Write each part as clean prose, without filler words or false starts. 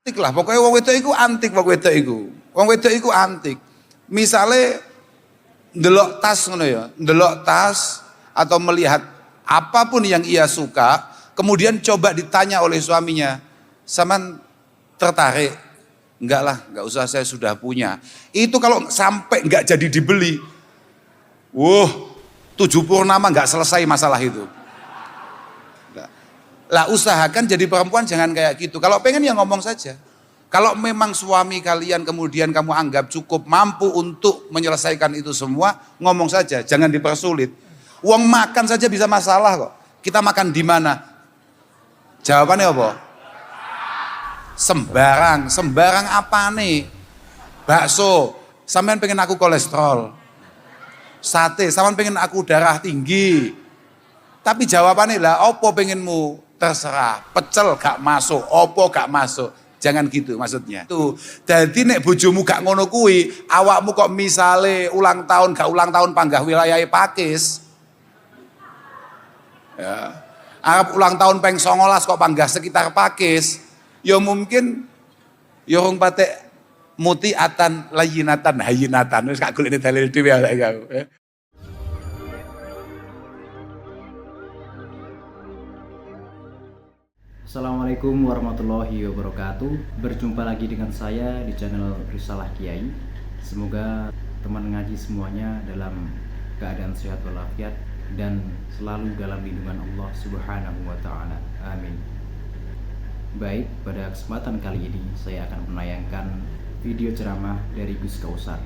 Antik lah, pokoknya wong wedok iku antik, wong wedok iku antik. Misale ndelok tas ngono ya, ndelok tas atau melihat apapun yang ia suka, kemudian coba ditanya oleh suaminya, "Saman tertarik?" "Enggak lah, enggak usah, saya sudah punya." Itu kalau sampai enggak jadi dibeli, 7 purnama enggak selesai masalah itu. Lah usahakan jadi perempuan jangan kayak gitu. Kalau pengen ya ngomong saja. Kalau memang suami kalian kemudian kamu anggap cukup mampu untuk menyelesaikan itu semua, ngomong saja, jangan dipersulit. Uang makan saja bisa masalah kok. Kita makan di mana? Jawabannya apa? Sembarang apa nih? Bakso, sampean pengen aku kolesterol. Sate, sampean pengen aku darah tinggi. Tapi jawabannya lah, opo pengenmu? Terserah, pecel gak masuk, opo gak masuk. Jangan gitu maksudnya. Tuh, jadi nek bojomu gak ngono kuwi, awakmu kok misale ulang tahun gak ulang tahun panggah wilayah Pakis. Ya. Arab ulang tahun peng 19 kok panggah sekitar Pakis. Ya mungkin ya wong patek mutiatan layinatan hayinatan wis gak golek dalil dhewe awake kau. Assalamualaikum warahmatullahi wabarakatuh. Berjumpa lagi dengan saya di channel Risalah Kiai. Semoga teman ngaji semuanya dalam keadaan sehat walafiat dan selalu dalam lindungan Allah Subhanahu wa taala. Amin. Baik, pada kesempatan kali ini saya akan menayangkan video ceramah dari Gus Kausar.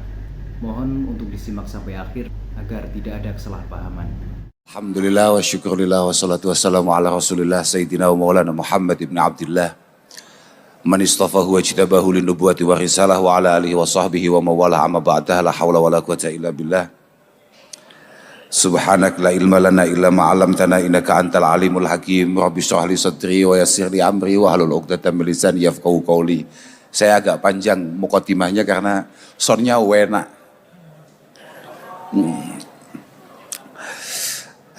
Mohon untuk disimak sampai akhir agar tidak ada kesalahpahaman. Alhamdulillah wa syukurillah wa salatu wassalamu ala rasulillah Sayyidina wa maulana Muhammad ibn Abdillah man istafahu wa jitabahu linubuwati wa risalah wa ala alihi wa sahbihi wa mawalah amma ba'dah la hawla wa la quwata illa billah subhanak la ilma lana illa ma'alamtana innaka antal alimul hakim rabbi syrah li sadri wa yassir li amri wa hlul 'uqdatam min lisani yafqahu qawli. Saya agak panjang mukadimahnya karena soundnya enak.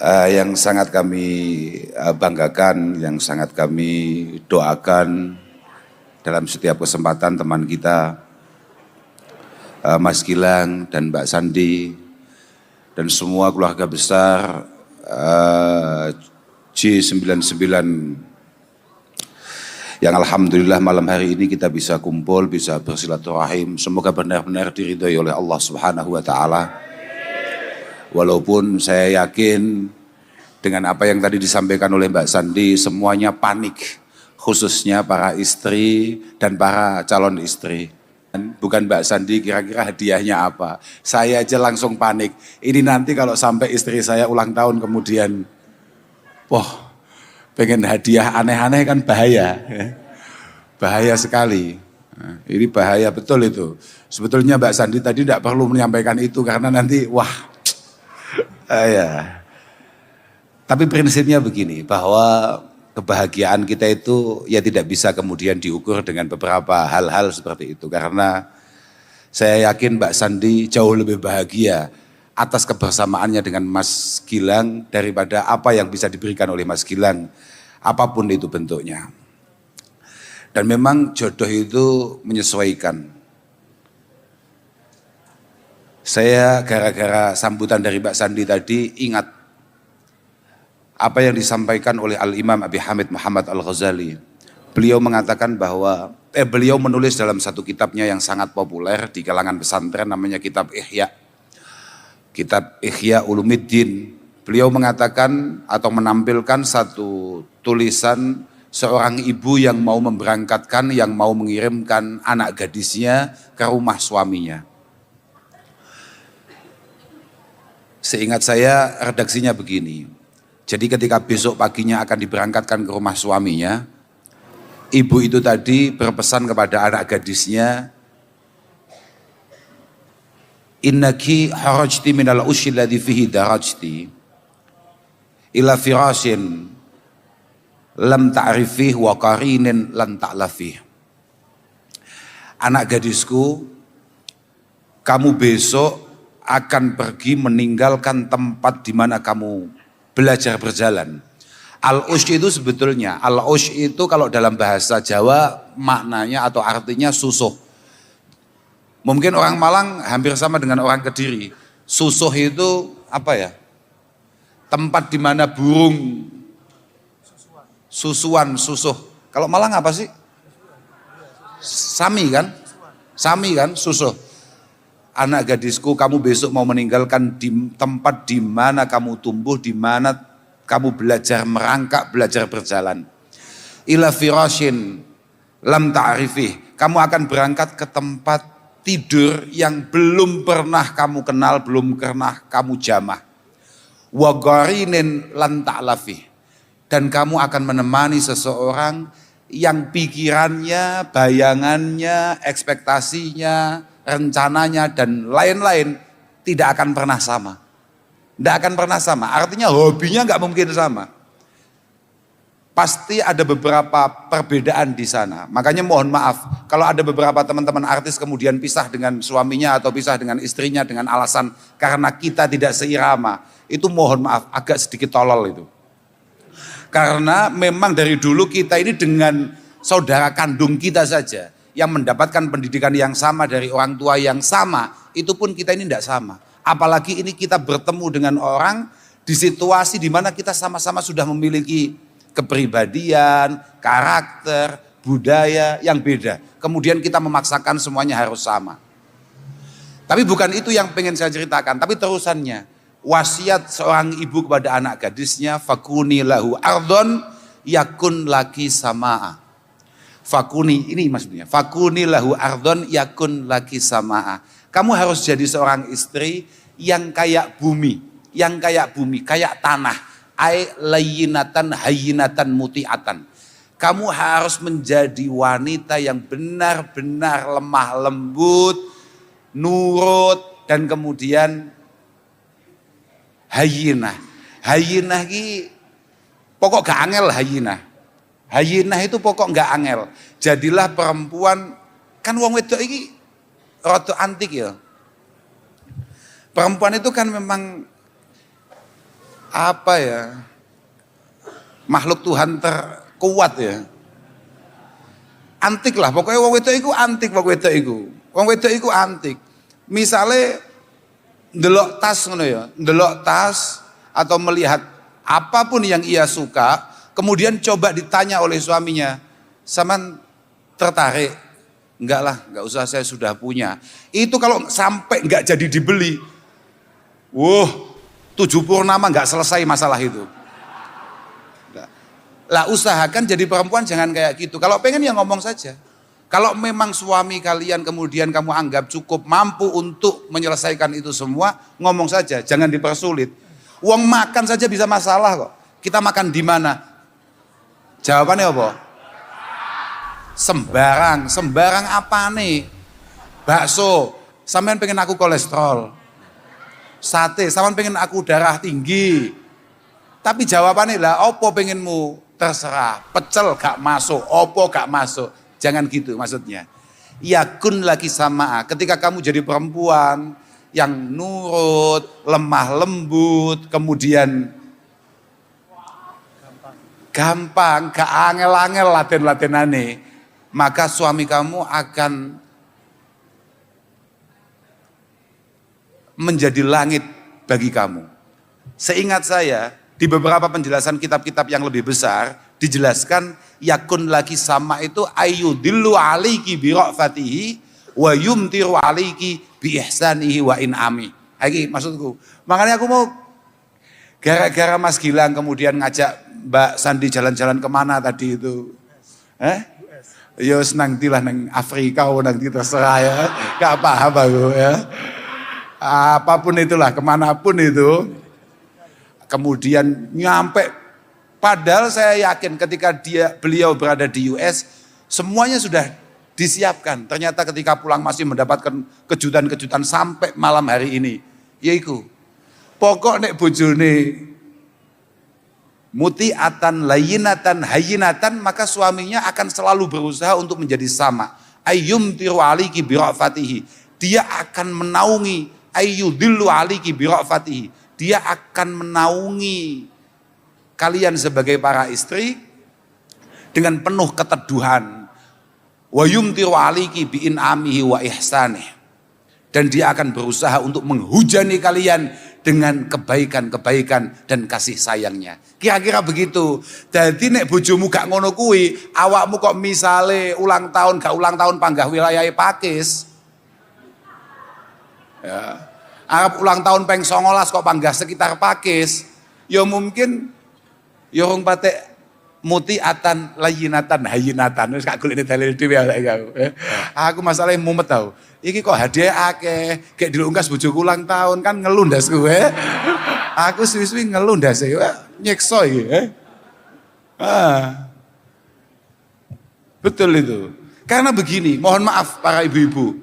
Yang sangat kami banggakan, yang sangat kami doakan dalam setiap kesempatan teman kita Mas Gilang dan Mbak Sandi dan semua keluarga besar J99 yang alhamdulillah malam hari ini kita bisa kumpul, bisa bersilaturahim. Semoga benar-benar diridhoi oleh Allah Subhanahu wa taala. Walaupun saya yakin dengan apa yang tadi disampaikan oleh Mbak Sandi, semuanya panik, khususnya para istri dan para calon istri. Bukan Mbak Sandi kira-kira hadiahnya apa, saya aja langsung panik. Ini nanti kalau sampai istri saya ulang tahun kemudian, pengen hadiah aneh-aneh kan bahaya, bahaya sekali. Nah, ini bahaya betul itu. Sebetulnya Mbak Sandi tadi tidak perlu menyampaikan itu karena nanti ya. Tapi prinsipnya begini, bahwa kebahagiaan kita itu ya tidak bisa kemudian diukur dengan beberapa hal-hal seperti itu. Karena saya yakin Mbak Sandi jauh lebih bahagia atas kebersamaannya dengan Mas Gilang daripada apa yang bisa diberikan oleh Mas Gilang, apapun itu bentuknya. Dan memang jodoh itu menyesuaikan. Saya gara-gara sambutan dari Mbak Sandi tadi ingat apa yang disampaikan oleh Al-Imam Abi Hamid Muhammad Al-Ghazali. Beliau mengatakan bahwa, beliau menulis dalam satu kitabnya yang sangat populer di kalangan pesantren namanya kitab Ihya. Kitab Ihya Ulumuddin. Beliau mengatakan atau menampilkan satu tulisan seorang ibu yang mau memberangkatkan, yang mau mengirimkan anak gadisnya ke rumah suaminya. Seingat saya redaksinya begini, jadi ketika besok paginya akan diberangkatkan ke rumah suaminya, ibu itu tadi berpesan kepada anak gadisnya, innaki harajti minal ushi alladhi fihi darajti ila firashin lam ta'rifih wa qarinin lam ta'lafih. Anak gadisku, kamu besok akan pergi meninggalkan tempat di mana kamu belajar berjalan. Al-ush itu sebetulnya, al-ush itu kalau dalam bahasa Jawa maknanya atau artinya susuh. Mungkin orang Malang hampir sama dengan orang Kediri. Susuh itu apa ya? Tempat di mana burung susuh. Kalau Malang apa sih? Sami kan? Sami kan, susuh. Anak gadisku, kamu besok mau meninggalkan di tempat di mana kamu tumbuh, di mana kamu belajar merangkak, belajar berjalan. Ila firashin lam ta'rifih. Kamu akan berangkat ke tempat tidur yang belum pernah kamu kenal, belum pernah kamu jamah. Wa gharinin lan ta'lafih. Dan kamu akan menemani seseorang yang pikirannya, bayangannya, ekspektasinya, rencananya dan lain-lain tidak akan pernah sama. Tidak akan pernah sama. Artinya hobinya nggak mungkin sama. Pasti ada beberapa perbedaan di sana. Makanya mohon maaf kalau ada beberapa teman-teman artis kemudian pisah dengan suaminya atau pisah dengan istrinya dengan alasan karena kita tidak seirama. Itu mohon maaf agak sedikit tolol itu. Karena memang dari dulu kita ini dengan saudara kandung kita saja yang mendapatkan pendidikan yang sama dari orang tua yang sama, itu pun kita ini tidak sama. Apalagi ini kita bertemu dengan orang di situasi di mana kita sama-sama sudah memiliki kepribadian, karakter, budaya yang beda. Kemudian kita memaksakan semuanya harus sama. Tapi bukan itu yang pengen saya ceritakan, tapi terusannya. Wasiat seorang ibu kepada anak gadisnya, fakuni lahu ardon yakun laki samaa. Fakuni, ini maksudnya, fakuni lahu ardon yakun laki samaa. Kamu harus jadi seorang istri yang kayak bumi, kayak tanah. Ai layyinatan hayyinatan muti'atan. Kamu harus menjadi wanita yang benar-benar lemah lembut, nurut, dan kemudian hayyinah. Hayyinah ki pokok gak angel hayyinah. Hayyinah itu pokok gak angel. Jadilah perempuan, kan wong wedok iki rada antik ya. Perempuan itu kan memang apa ya, makhluk Tuhan terkuat ya. Antik lah, pokoknya wong wedok iku antik, wong wedok iku antik. Misale ndelok tas ngono ya, ndelok tas atau melihat apapun yang ia suka, kemudian coba ditanya oleh suaminya, "Saman tertarik?" "Enggak lah, enggak usah, saya sudah punya." Itu kalau sampai enggak jadi dibeli, 7 purnama nggak selesai masalah itu. Lah usahakan jadi perempuan jangan kayak gitu. Kalau pengen ya ngomong saja. Kalau memang suami kalian kemudian kamu anggap cukup mampu untuk menyelesaikan itu semua, ngomong saja, jangan dipersulit. Uang makan saja bisa masalah kok. Kita makan di mana? Jawabannya apa? Sembarang apa nih? Bakso, sampean pengen aku kolesterol. Sate, sampean pengen aku darah tinggi. Tapi jawabannya lah, opo pengenmu? Terserah. Pecel gak masuk, opo gak masuk. Jangan gitu maksudnya. Yakun lagi sama. Ketika kamu jadi perempuan yang nurut, lemah lembut, kemudian gampang, gak angel-angel laten-latenane, maka suami kamu akan menjadi langit bagi kamu. Seingat saya, di beberapa penjelasan kitab-kitab yang lebih besar, dijelaskan yakun lagi sama itu ayyudillu aliki bi ra'fatihi wa yumtiru aliki bi ihsanihi wa in'ami. Ini maksudku. Makanya aku mau, gara-gara Mas Gilang kemudian ngajak Mbak Sandi jalan-jalan kemana tadi itu? Yo senang tilah nang Afrika, nang terserah ya. Gak paham aku ya. Apapun itulah, kemanapun itu, kemudian nyampe. Padahal saya yakin ketika beliau berada di US, semuanya sudah disiapkan. Ternyata ketika pulang masih mendapatkan kejutan-kejutan sampai malam hari ini. Yaitu, pokok nek bojone muti'atan, layyinatan, hayyinatan, maka suaminya akan selalu berusaha untuk menjadi sama. Ayyumtiru aliki bira'fatihi. Dia akan menaungi, ayyudillu aliki bira'fatihi. Dia akan menaungi kalian sebagai para istri dengan penuh keteduhan, Wa yumtiru aliki bi in'amihi wa ihsanih. Dan dia akan berusaha untuk menghujani kalian dengan kebaikan-kebaikan dan kasih sayangnya. Kira-kira begitu. Jadi nek bojomu gak ngono kuwi, awakmu kok misale ulang tahun gak ulang tahun panggah wilayah Pakis. Ya. Arab ulang tahun peng 19 kok panggah sekitar Pakis. Ya mungkin ya rong patek mutiatan layinatan hayinatan wis gak golek dalil dhewe aku masalahnya mumet tau. Iki kok hadiah akeh, gek dilungkas bojoku ulang tahun kan ngelundas gue. Aku suwi-suwi ngelundas nyekso iki. Betul itu. Karena begini, mohon maaf para ibu-ibu,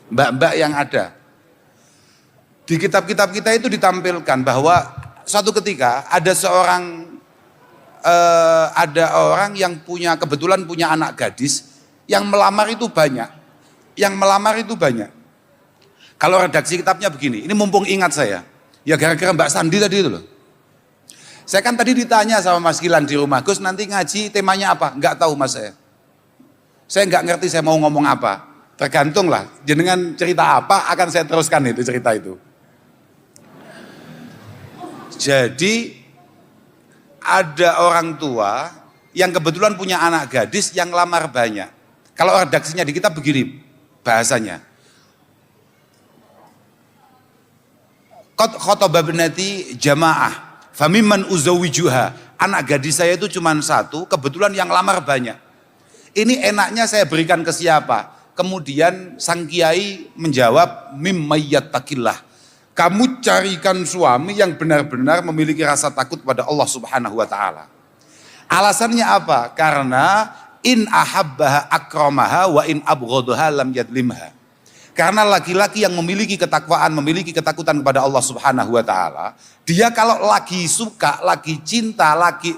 mbak-mbak yang ada. Di kitab-kitab kita itu ditampilkan bahwa suatu ketika ada orang yang kebetulan punya anak gadis yang melamar itu banyak. Kalau redaksi kitabnya begini, ini mumpung ingat saya. Ya gara-gara Mbak Sandi tadi itu loh. Saya kan tadi ditanya sama Mas Gilang di rumah, Gus nanti ngaji temanya apa? Enggak tahu Mas saya. Saya enggak ngerti saya mau ngomong apa. Tergantung lah, jenengan cerita apa akan saya teruskan itu cerita itu. Jadi ada orang tua yang kebetulan punya anak gadis yang lamar banyak. Kalau redaksinya di kitab begini bahasanya. Khotobah binati jamaah, famimman uzawijuha. Anak gadis saya itu cuma satu, kebetulan yang lamar banyak. Ini enaknya saya berikan ke siapa? Kemudian sang kiai menjawab mimmayyattaqillah. Kamu carikan suami yang benar-benar memiliki rasa takut pada Allah Subhanahu wa taala. Alasannya apa? Karena in ahabbaha akramaha wa in abghadaha lam yadlimha. Karena laki-laki yang memiliki ketakwaan, memiliki ketakutan kepada Allah Subhanahu wa taala, dia kalau lagi suka, lagi cinta, lagi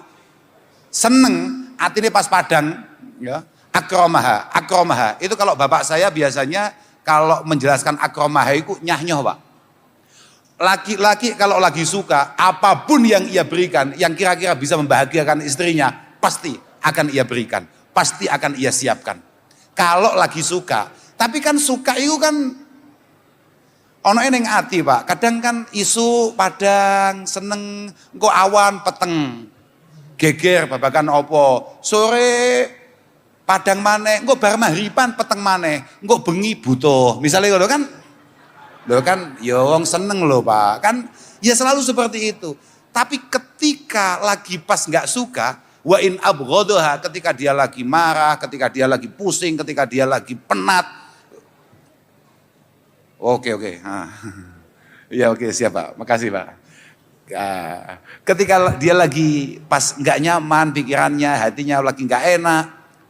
seneng, atine pas padang, ya, akramaha. Itu kalau bapak saya biasanya kalau menjelaskan akramaha itu nyah-nyoh, Pak. Laki-laki kalau lagi suka, apapun yang ia berikan, yang kira-kira bisa membahagiakan istrinya, pasti akan ia berikan, pasti akan ia siapkan. Kalau lagi suka. Tapi kan suka itu kan ono ning ati, Pak. Kadang kan isu padang seneng engko awan peteng. Geger babakan opo. Sore padang maneh, engko bar maghriban peteng maneh. Engko bengi butuh. Misalnya ngono kan. Lho kan ya wong seneng lho, Pak. Kan ya selalu seperti itu. Tapi ketika lagi pas enggak suka, wa in abghadaha, ketika dia lagi marah, ketika dia lagi pusing, ketika dia lagi penat. Oke. Ya oke, siap Pak. Makasih Pak. Ketika dia lagi pas nggak nyaman pikirannya, hatinya lagi nggak enak,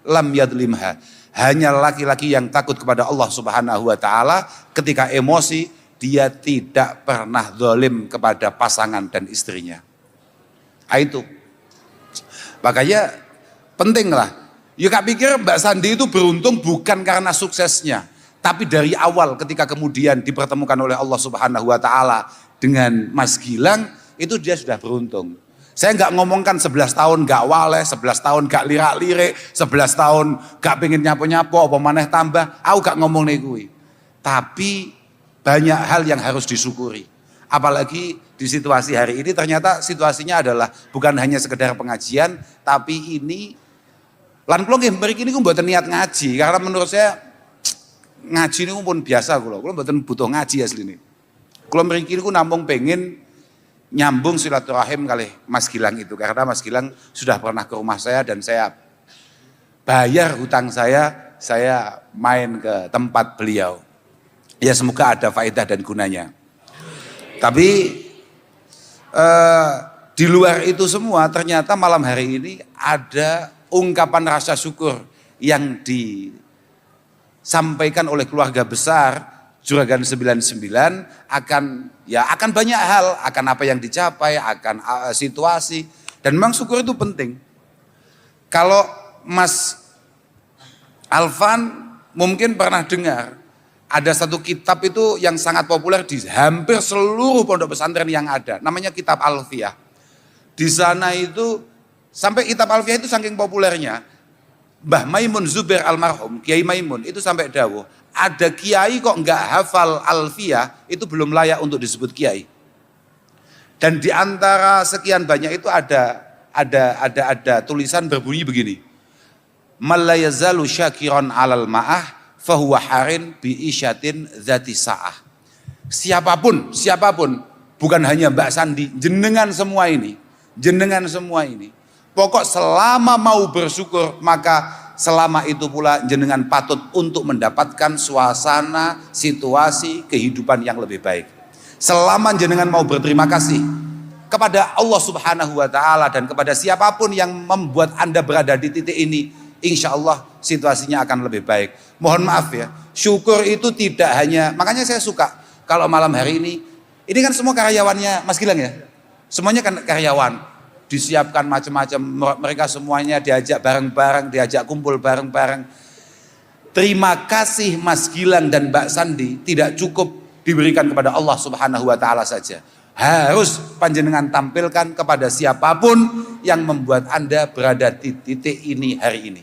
lam yadlimha. Hanya laki-laki yang takut kepada Allah Subhanahu wa taala, ketika emosi dia tidak pernah zalim kepada pasangan dan istrinya. Itu. Makanya penting lah. Ya kak pikir Mbak Sandi itu beruntung bukan karena suksesnya. Tapi dari awal ketika kemudian dipertemukan oleh Allah Subhanahu wa taala dengan Mas Gilang, itu dia sudah beruntung. Saya nggak ngomongkan 11 tahun nggak waleh, 11 tahun nggak lirak-lirik, 11 tahun nggak pengen nyapo-nyapo, apa maneh tambah, aku nggak ngomong nih gue. Tapi banyak hal yang harus disyukuri. Apalagi di situasi hari ini ternyata situasinya adalah bukan hanya sekedar pengajian, tapi ini lan kula nggih mriki niku mboten niat ngaji, karena menurut saya ngaji niku pun biasa kula mboten butuh ngaji asline. Kula mriki niku namung pengen nyambung silaturahim kali Mas Gilang itu, karena Mas Gilang sudah pernah ke rumah saya dan saya bayar hutang saya main ke tempat beliau. Ya semoga ada faedah dan gunanya. Tapi di luar itu semua ternyata malam hari ini ada ungkapan rasa syukur yang disampaikan oleh keluarga besar Juragan 99 akan banyak hal, akan apa yang dicapai, akan situasi, dan memang syukur itu penting. Kalau Mas Alvan mungkin pernah dengar ada satu kitab itu yang sangat populer di hampir seluruh pondok pesantren yang ada, namanya kitab Alfiyah. Di sana itu sampai kitab Alfiyah itu saking populernya, Mbah Maimun Zubair almarhum, Kiai Maimun itu sampai dawuh, ada kiai kok enggak hafal alfiyah itu belum layak untuk disebut kiai. Dan di antara sekian banyak itu ada tulisan berbunyi begini. Malayazalu syakiron alal ma'ah fahuwa harin bi isyatin dzati sa'ah. Siapapun, bukan hanya Mbak Sandi, jenengan semua ini. Pokok selama mau bersyukur, maka selama itu pula jenengan patut untuk mendapatkan suasana, situasi, kehidupan yang lebih baik. Selama jenengan mau berterima kasih kepada Allah Subhanahu wa Ta'ala dan kepada siapapun yang membuat Anda berada di titik ini, insya Allah situasinya akan lebih baik. Mohon maaf ya, syukur itu tidak hanya, makanya saya suka kalau malam hari ini kan semua karyawannya Mas Gilang ya, semuanya kan karyawan, disiapkan macam-macam, mereka semuanya diajak bareng-bareng, diajak kumpul bareng-bareng. Terima kasih Mas Gilang dan Mbak Sandi tidak cukup diberikan kepada Allah Subhanahu wa Ta'ala saja. Harus panjenengan tampilkan kepada siapapun yang membuat Anda berada di titik ini hari ini.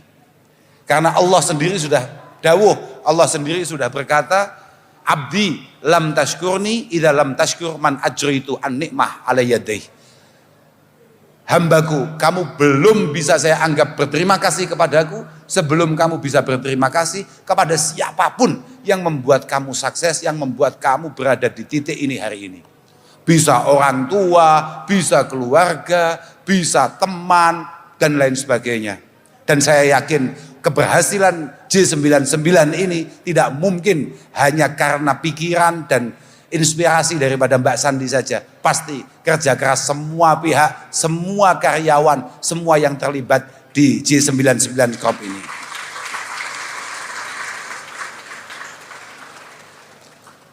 Karena Allah sendiri sudah dawuh, Allah sendiri sudah berkata, abdi lam tashkurni idza lam tashkur man ajritu an nikmah ala yadayhi. Hambaku, kamu belum bisa saya anggap berterima kasih kepadaku sebelum kamu bisa berterima kasih kepada siapapun yang membuat kamu sukses, yang membuat kamu berada di titik ini hari ini. Bisa orang tua, bisa keluarga, bisa teman, dan lain sebagainya. Dan saya yakin keberhasilan J99 ini tidak mungkin hanya karena pikiran dan inspirasi daripada Mbak Sandi saja. Pasti kerja keras semua pihak, semua karyawan, semua yang terlibat di J99 Corp ini.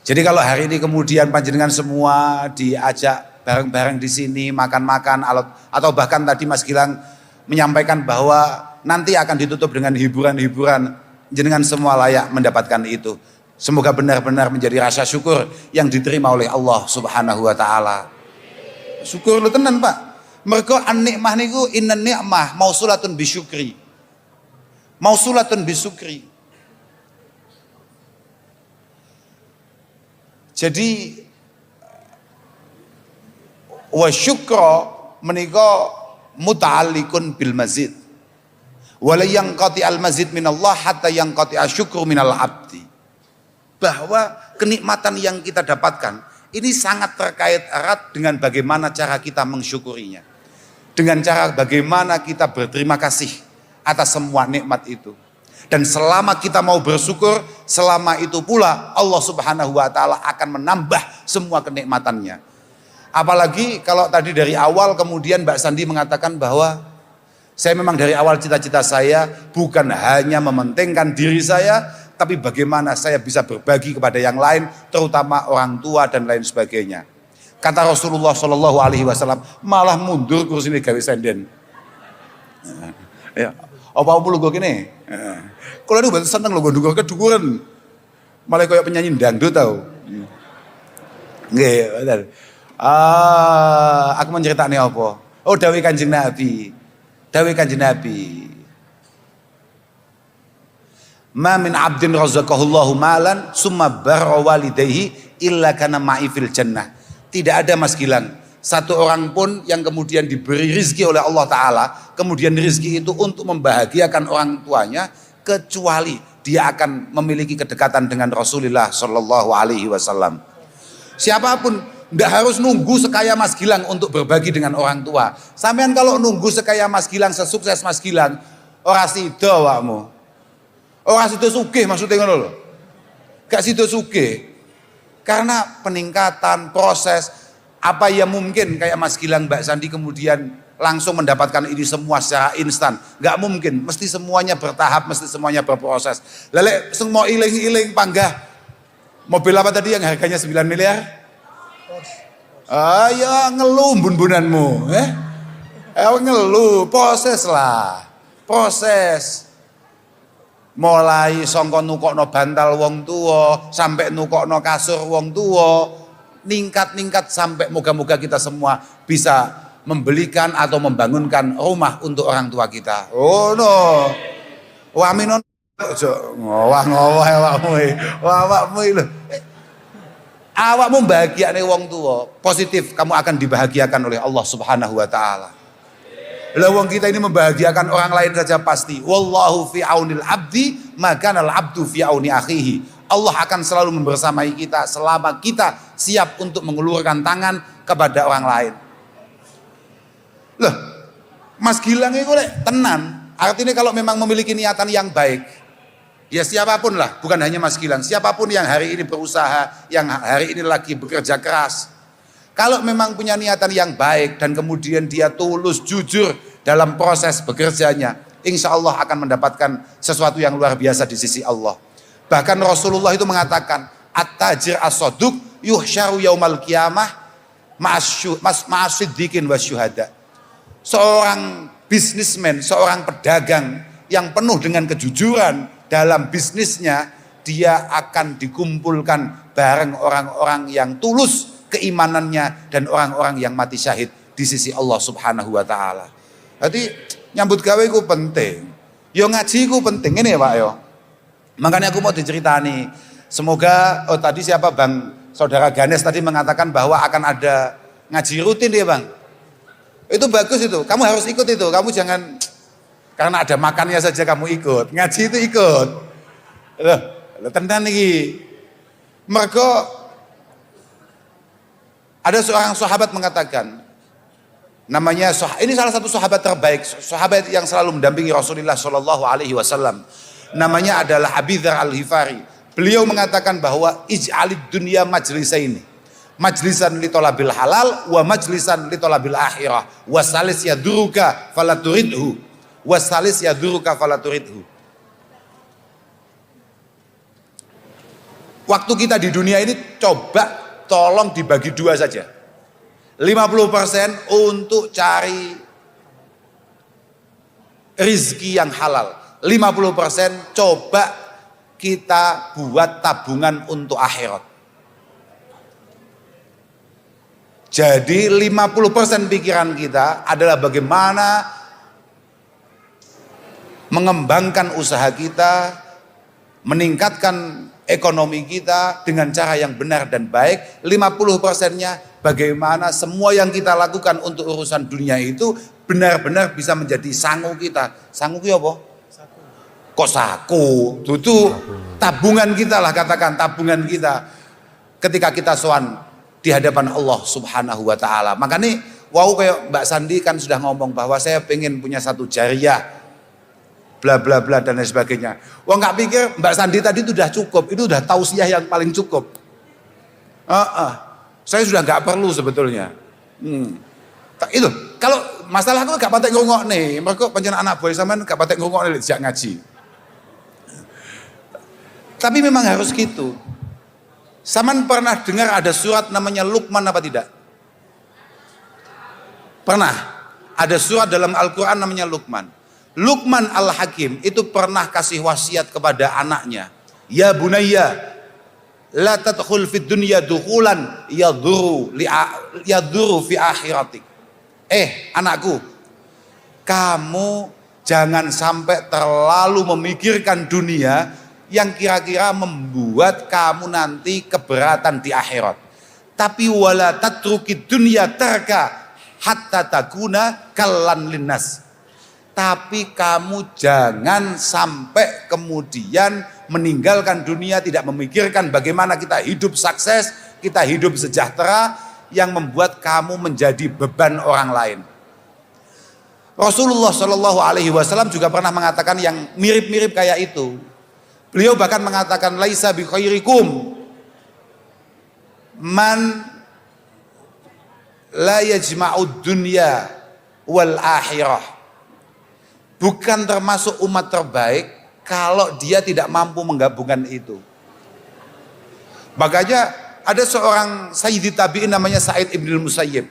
Jadi kalau hari ini kemudian panjenengan semua diajak bareng-bareng di sini makan-makan, atau bahkan tadi Mas Gilang menyampaikan bahwa nanti akan ditutup dengan hiburan-hiburan, jenengan semua layak mendapatkan itu. Semoga benar-benar menjadi rasa syukur yang diterima oleh Allah Subhanahu wa Ta'ala. Syukur lu tenan Pak. Mergo an-nikmah niku inna ni'mah mausulatun bisyukri. Mausulatun bisyukri. Jadi wa syukra menika muta'alliqun bil mazid. Wala yanqati al mazid minallah hatta yanqati asyukru minal abdi. Bahwa kenikmatan yang kita dapatkan ini sangat terkait erat dengan bagaimana cara kita mensyukurinya. Dengan cara bagaimana kita berterima kasih atas semua nikmat itu. Dan selama kita mau bersyukur, selama itu pula Allah Subhanahu wa Ta'ala akan menambah semua kenikmatannya. Apalagi kalau tadi dari awal kemudian Mbak Sandi mengatakan bahwa saya memang dari awal cita-cita saya bukan hanya mementingkan diri saya, tapi bagaimana saya bisa berbagi kepada yang lain, terutama orang tua dan lain sebagainya. Kata Rasulullah Shallallahu Alaihi Wasallam, malah mundur kursi ini gawe senden. Ya, apa perlu gue gini? Kalau itu betul seneng loh gue kedukuran, malah kayak penyanyi dangdut tau. Nggih, betul. Aku menceritakan apa? Oh, dawuh Kanjeng Nabi. Dawuh Kanjeng Nabi. Ma min abdin razaqahullahu malan summa barra walidayhi illa kana ma'i fil jannah. Tidak ada Mas Gilang satu orang pun yang kemudian diberi rizki oleh Allah Ta'ala, kemudian rizki itu untuk membahagiakan orang tuanya, kecuali dia akan memiliki kedekatan dengan Rasulullah Shallallahu Alaihi Wasallam. Siapapun tidak harus nunggu sekaya Mas Gilang untuk berbagi dengan orang tua. Sampean kalau nunggu sekaya Mas Gilang, sesukses Mas Gilang, ora sida awakmu. Ora sida sugih maksudnya ngono lho. Gak sida sugih. Karena peningkatan proses, apa ya mungkin kayak Mas Gilang, Mbak Sandi kemudian langsung mendapatkan ini semua secara instan. Gak mungkin, mesti semuanya bertahap, mesti semuanya berproses. Lelek semua iling-iling panggah. Mobil apa tadi yang harganya 9 miliar? Ya ngeluh bun-bunanmu. Ngeluh, proses lah. Proses. Mulai songko nukokno bantal wong tua, sampai nukokno kasur wong tua, ningkat sampai moga-moga kita semua bisa membelikan atau membangunkan rumah untuk orang tua kita. Oh no. Wa minon ojo ngowah-ngowah awakmu. Awakmu lho. Awakmu bahagiane wong tua, positif kamu akan dibahagiakan oleh Allah Subhanahu wa taala. Lah wong kita ini membahagiakan orang lain saja pasti. Wallahu fi aunil abdi, maka al abdu fi auni akhihi. Allah akan selalu membersamai kita selama kita siap untuk mengulurkan tangan kepada orang lain. Loh, Mas Gilang itu tenan. Artinya kalau memang memiliki niatan yang baik, ya siapapun lah, bukan hanya Mas Gilang, siapapun yang hari ini berusaha, yang hari ini lagi bekerja keras, kalau memang punya niatan yang baik dan kemudian dia tulus, jujur dalam proses bekerjanya, insya Allah akan mendapatkan sesuatu yang luar biasa di sisi Allah. Bahkan Rasulullah itu mengatakan, at-tajir as-soduk yuhsyaru yaumal qiyamah ma'asiddiqin wasyuhada. Seorang bisnismen, seorang pedagang yang penuh dengan kejujuran dalam bisnisnya, dia akan dikumpulkan bareng orang-orang yang tulus keimanannya dan orang-orang yang mati syahid di sisi Allah Subhanahu wa taala. Jadi nyambut gawe ku penting. Yo ngaji ku penting ini ya Pak yo. Makanya aku mau diceritani. Semoga tadi siapa Bang Saudara Ganes tadi mengatakan bahwa akan ada ngaji rutin ya Bang. Itu bagus itu. Kamu harus ikut itu. Kamu jangan karena ada makannya saja kamu ikut. Ngaji itu ikut. Loh tenan iki. Mergo ada seorang sahabat mengatakan, namanya ini salah satu sahabat terbaik, sahabat yang selalu mendampingi Rasulullah Shallallahu Alaihi Wasallam. Namanya adalah Abi Dzar Al-Ghifari. Beliau mengatakan bahwa ij'alid dunya majlisaini, majlisan li talabil halal wa majlisan li talabil akhirah, wasalis yaduruka falaturidhu, wasalis yaduruka falaturidhu. Waktu kita di dunia ini coba tolong dibagi dua saja. 50% untuk cari rizki yang halal. 50% coba kita buat tabungan untuk akhirat. Jadi 50% pikiran kita adalah bagaimana mengembangkan usaha kita, meningkatkan ekonomi kita dengan cara yang benar dan baik. 50%-nya bagaimana semua yang kita lakukan untuk urusan dunia itu benar-benar bisa menjadi sangu kita. Sangu itu apa? Kok saku? Itu tabungan kita lah, katakan tabungan kita ketika kita sowan di hadapan Allah Subhanahu wa taala. Makanya wow kayak Mbak Sandi kan sudah ngomong bahwa saya pengen punya satu jariah bla bla bla dan lain sebagainya. Wah nggak pikir Mbak Sandi tadi itu sudah cukup, itu sudah tausiah yang paling cukup. Saya sudah nggak perlu sebetulnya. Itu kalau masalah aku nggak patek ngurungok nih, mereka panjenengan anak boy sampean nggak patek ngurungok nih sejak ngaji. Tapi memang harus gitu. Saman pernah dengar ada surat namanya Luqman apa tidak? Pernah. Ada surat dalam Al-Quran namanya Luqman. Luqman Al-Hakim itu pernah kasih wasiat kepada anaknya. Ya bunayya, la tadkhul fid dunya dukhulan yadhuru fi akhiratik. Anakku, kamu jangan sampai terlalu memikirkan dunia yang kira-kira membuat kamu nanti keberatan di akhirat. Tapi wala tatrukid dunya tarka hatta takuna kallan linnas. Tapi kamu jangan sampai kemudian meninggalkan dunia, tidak memikirkan bagaimana kita hidup sukses, kita hidup sejahtera, yang membuat kamu menjadi beban orang lain. Rasulullah Shallallahu Alaihi Wasallam juga pernah mengatakan yang mirip-mirip kayak itu. Beliau bahkan mengatakan laisa bi khairikum man la yajma'ud dunya wal akhirah. Bukan termasuk umat terbaik kalau dia tidak mampu menggabungkan itu. Makanya ada seorang Sayyidi Tabi'in namanya Sa'id Ibnul Musayyib.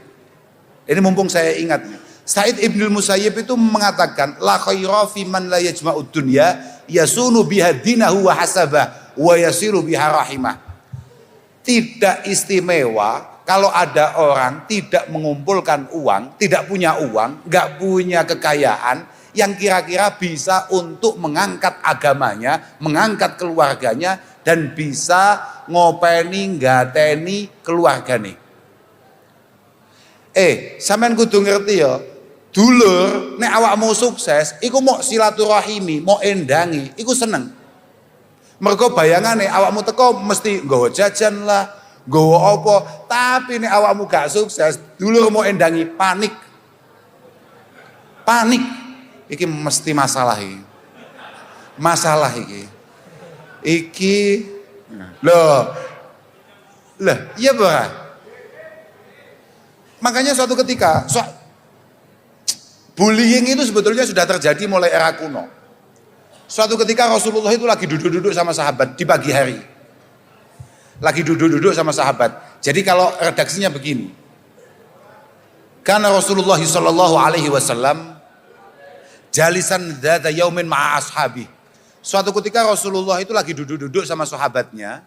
Ini mumpung saya ingat. Sa'id Ibnul Musayyib itu mengatakan la khaira fi man la yajma'ud dunya yasunu biha dinahu wa hasabah wa yasiru biha rahimah. Tidak istimewa kalau ada orang tidak mengumpulkan uang, tidak punya uang, nggak punya kekayaan, yang kira-kira bisa untuk mengangkat agamanya, mengangkat keluarganya, dan bisa ngopeni, ngateni keluargane. Sampean kudu ngerti ya, dulur nek awakmu sukses, iku mau silaturahimi, mau endangi, iku seneng. Mergo bayangane awakmu teko mesti nggawa jajan lah, nggawa apa, tapi nek awakmu gak sukses, dulur mau endangi panik. Panik. Iki mesti masalah iki. Masalah iki. Iki loh. Lah, iya bah. Makanya suatu ketika bullying itu sebetulnya sudah terjadi mulai era kuno. Suatu ketika Rasulullah itu lagi duduk-duduk sama sahabat di pagi hari. Lagi duduk-duduk sama sahabat. Jadi kalau redaksinya begini. Karena Rasulullah sallallahu alaihi wasallam jalisan dzata yaumin ma'a ashabi. Suatu ketika Rasulullah itu lagi duduk-duduk sama sahabatnya.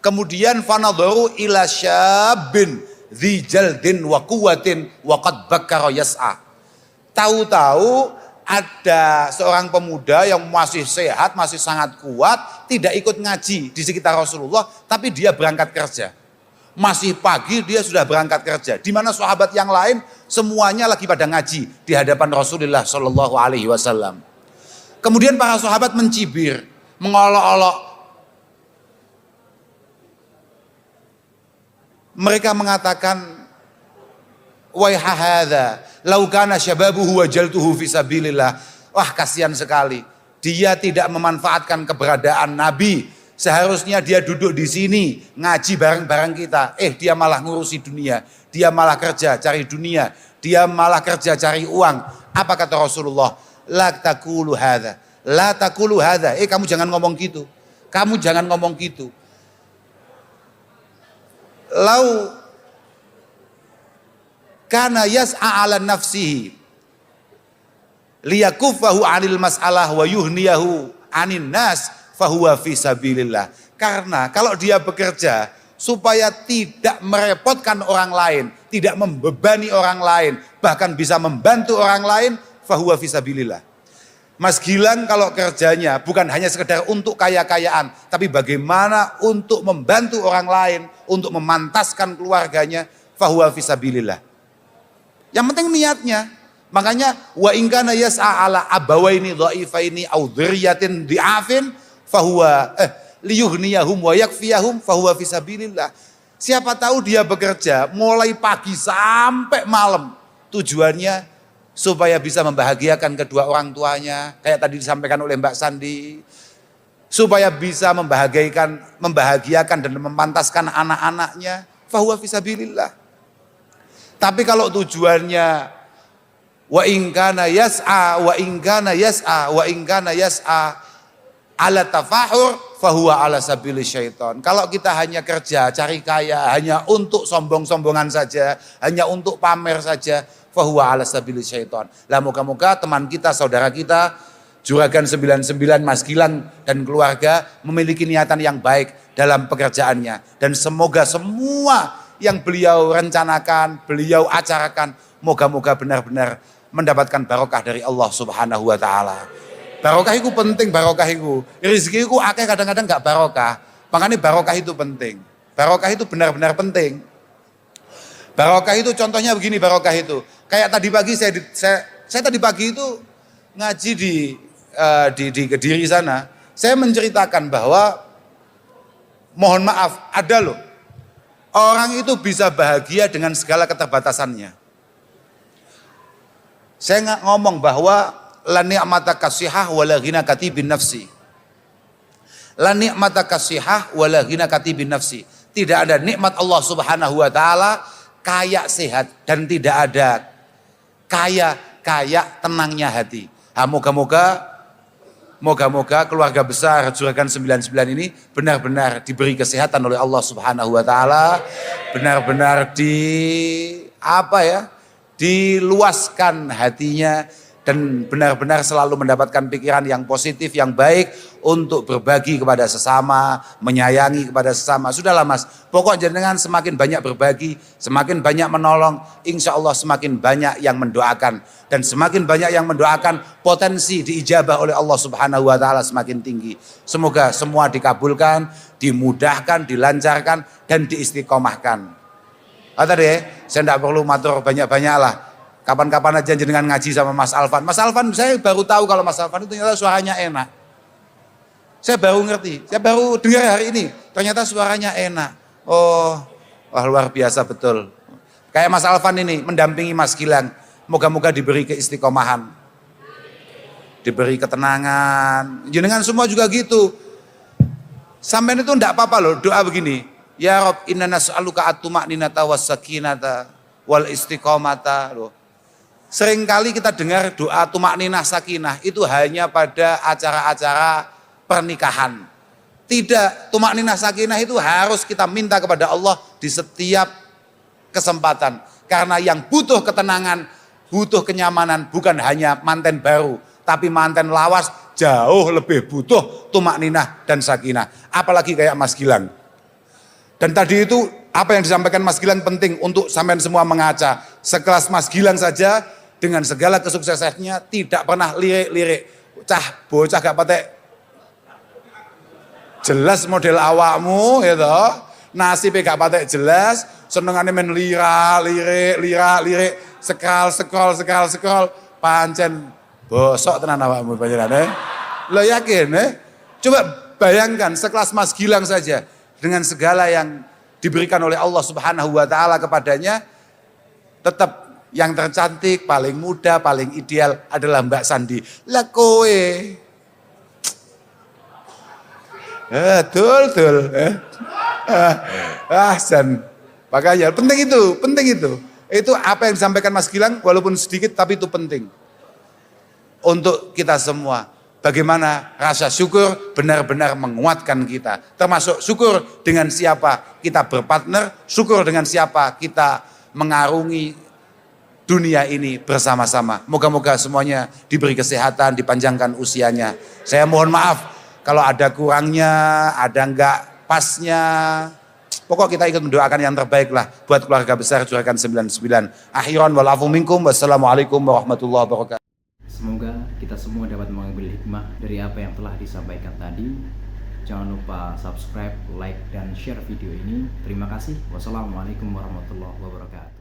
Kemudian fanadharu ila syabin dzi jaldin wa quwwatin wa qad bakkara yas'a. Tahu-tahu ada seorang pemuda yang masih sehat, masih sangat kuat, tidak ikut ngaji di sekitar Rasulullah, tapi dia berangkat kerja. Masih pagi dia sudah berangkat kerja. Di mana sahabat yang lain semuanya lagi pada ngaji di hadapan Rasulullah Shallallahu Alaihi Wasallam. Kemudian para sahabat mencibir, mengolok-olok. Mereka mengatakan, waiha hadza lau kana syababuhu wajaltuhu fi sabilillah. Wah, kasihan sekali. Dia tidak memanfaatkan keberadaan Nabi. Seharusnya dia duduk di sini ngaji bareng-bareng kita. Dia malah ngurusi dunia. Dia malah kerja cari dunia. Dia malah kerja cari uang. Apa kata Rasulullah? La taqulu hadza. La taqulu hadza. Kamu jangan ngomong gitu. Kamu jangan ngomong gitu. Lau kana yas'a 'ala nafsihi liyakuffahu 'anil mas'alah wa yuhniyahu 'anin nas fahuwa fi sabilillah. Karena kalau dia bekerja supaya tidak merepotkan orang lain, tidak membebani orang lain, bahkan bisa membantu orang lain, fahuwa fi sabilillah. Mas Gilang kalau kerjanya bukan hanya sekedar untuk kaya-kayaan, tapi bagaimana untuk membantu orang lain, untuk memantaskan keluarganya, fahuwa fi sabilillah. Yang penting niatnya. Makanya wa in kana yas'a ala abawaini dhaifaini aw dzurriyyatin di'afin fahuwa liyughniyahum wa yakfiyahum fahuwa fi sabilillah. Siapa tahu dia bekerja mulai pagi sampai malam, tujuannya supaya bisa membahagiakan kedua orang tuanya, kayak tadi disampaikan oleh Mbak Sandi, supaya bisa membahagiakan dan memantaskan anak-anaknya, fahuwa fi sabilillah. Tapi kalau tujuannya wa in kana yas'a ala tafahur fahuwa ala sabili syaitan. Kalau kita hanya kerja cari kaya hanya untuk sombong-sombongan saja, hanya untuk pamer saja, fahuwa ala sabili syaitan. Lah moga-moga teman kita, saudara kita Juragan 99 Mas Gilang dan keluarga memiliki niatan yang baik dalam pekerjaannya, dan semoga semua yang beliau rencanakan, beliau acarakan, moga-moga benar-benar mendapatkan barokah dari Allah Subhanahu wa taala. Barokah itu penting, barokah itu. Rezeki itu akeh kadang-kadang enggak barokah. Makanya barokah itu penting. Barokah itu benar-benar penting. Barokah itu contohnya begini, barokah itu. Kayak tadi pagi saya tadi pagi itu ngaji di Kediri sana. Saya menceritakan bahwa mohon maaf, ada loh orang itu bisa bahagia dengan segala keterbatasannya. Saya nggak ngomong bahwa la ni'mata kasihah wala ghina katibin nafsi. La ni'mata kasihah wala ghina katibin nafsi. Tidak ada nikmat Allah Subhanahu wa taala kaya sehat dan tidak ada kaya tenangnya hati. Moga-moga keluarga besar Juragan 99 ini benar-benar diberi kesehatan oleh Allah Subhanahu wa taala, benar-benar diluaskan hatinya, dan benar-benar selalu mendapatkan pikiran yang positif, yang baik untuk berbagi kepada sesama, menyayangi kepada sesama. Sudahlah Mas, pokok jenengan semakin banyak berbagi, semakin banyak menolong, insya Allah semakin banyak yang mendoakan. Dan semakin banyak yang mendoakan, potensi diijabah oleh Allah Subhanahu wa Ta'ala semakin tinggi. Semoga semua dikabulkan, dimudahkan, dilancarkan, dan diistiqomahkan. Tadi saya tidak perlu matur banyak-banyak lah. Kapan-kapan aja jenengan ngaji sama Mas Alvan. Mas Alvan, saya baru tahu kalau Mas Alvan itu ternyata suaranya enak. Saya baru ngerti, saya baru dengar hari ini. Ternyata suaranya enak. Oh, wah luar biasa betul. Kayak Mas Alvan ini mendampingi Mas Gilang. Moga-moga diberi keistiqomahan. Diberi ketenangan. Jenengan semua juga gitu. Sampai itu enggak apa-apa loh, doa begini. Ya Rob, inna nas'aluka at-tuma'ninata was-sakinata wal istiqomata. Loh. Seringkali kita dengar doa tumakninah sakinah itu hanya pada acara-acara pernikahan. Tidak, tumakninah sakinah itu harus kita minta kepada Allah di setiap kesempatan. Karena yang butuh ketenangan, butuh kenyamanan bukan hanya manten baru, tapi manten lawas jauh lebih butuh tumakninah dan sakinah. Apalagi kayak Mas Gilang. Dan tadi itu apa yang disampaikan Mas Gilang penting untuk sampean semua mengaca. Sekelas Mas Gilang saja dengan segala kesuksesannya tidak pernah lirik-lirik. Cah bocah gak patek jelas model awakmu gitu. Nasibnya gak patek jelas, senengannya main lirik, scroll, pancen bosok tenan awakmu panjenengan. Lo yakin Coba bayangkan sekelas Mas Gilang saja dengan segala yang diberikan oleh Allah Subhanahu wa Ta'ala kepadanya, tetap yang tercantik, paling muda, paling ideal adalah Mbak Sandi. Lah kowe. Betul. Ahsan. Makanya penting itu. Itu apa yang disampaikan Mas Gilang walaupun sedikit tapi itu penting. Untuk kita semua. Bagaimana rasa syukur benar-benar menguatkan kita. Termasuk syukur dengan siapa kita berpartner, syukur dengan siapa kita mengarungi dunia ini bersama-sama. Moga-moga semuanya diberi kesehatan, dipanjangkan usianya. Saya mohon maaf kalau ada kurangnya, ada enggak pasnya. Pokok kita ikut mendoakan yang terbaik lah buat keluarga besar Juragan 99. Akhiran wal afu minkum. Wassalamualaikum warahmatullahi wabarakatuh. Semoga kita semua dapat mengambil hikmah dari apa yang telah disampaikan tadi. Jangan lupa subscribe, like, dan share video ini. Terima kasih. Wassalamualaikum warahmatullahi wabarakatuh.